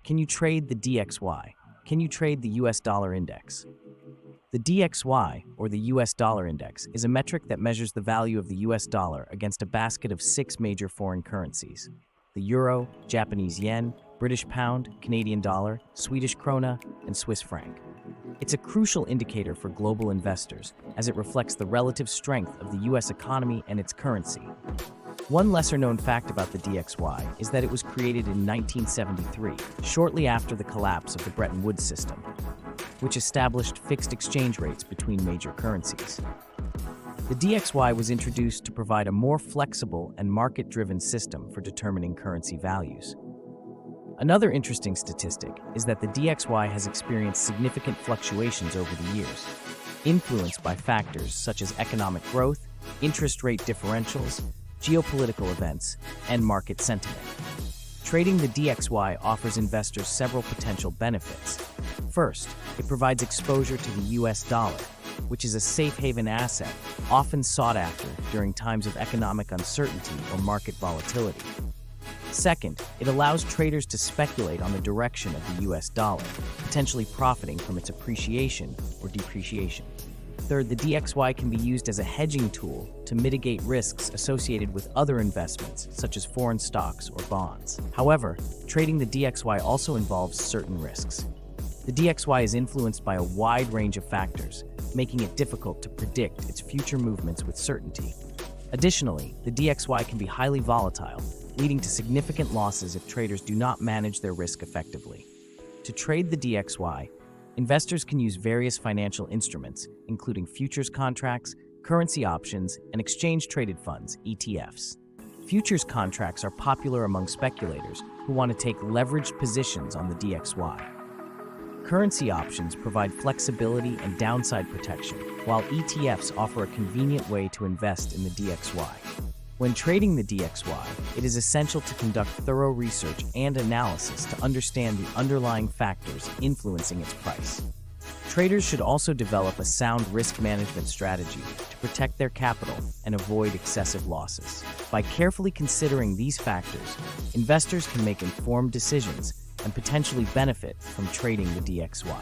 Can you trade the DXY? Can you trade the US dollar index? The DXY, or the US dollar index, is a metric that measures the value of the US dollar against a basket of 6 major foreign currencies: the euro, Japanese yen, British pound, Canadian dollar, Swedish krona, and Swiss franc. It's a crucial indicator for global investors as it reflects the relative strength of the US economy and its currency. One lesser-known fact about the DXY is that it was created in 1973, shortly after the collapse of the Bretton Woods system, which established fixed exchange rates between major currencies. The DXY was introduced to provide a more flexible and market-driven system for determining currency values. Another interesting statistic is that the DXY has experienced significant fluctuations over the years, influenced by factors such as economic growth, interest rate differentials, geopolitical events, and market sentiment. Trading the DXY offers investors several potential benefits. First, it provides exposure to the US dollar, which is a safe haven asset often sought after during times of economic uncertainty or market volatility. Second, it allows traders to speculate on the direction of the US dollar, potentially profiting from its appreciation or depreciation. Third, the DXY can be used as a hedging tool to mitigate risks associated with other investments, such as foreign stocks or bonds. However, trading the DXY also involves certain risks. The DXY is influenced by a wide range of factors, making it difficult to predict its future movements with certainty. Additionally, the DXY can be highly volatile, leading to significant losses if traders do not manage their risk effectively. To trade the DXY, investors can use various financial instruments, including futures contracts, currency options, and exchange-traded funds, ETFs. Futures contracts are popular among speculators who want to take leveraged positions on the DXY. Currency options provide flexibility and downside protection, while ETFs offer a convenient way to invest in the DXY. When trading the DXY, it is essential to conduct thorough research and analysis to understand the underlying factors influencing its price. Traders should also develop a sound risk management strategy to protect their capital and avoid excessive losses. By carefully considering these factors, investors can make informed decisions and potentially benefit from trading the DXY.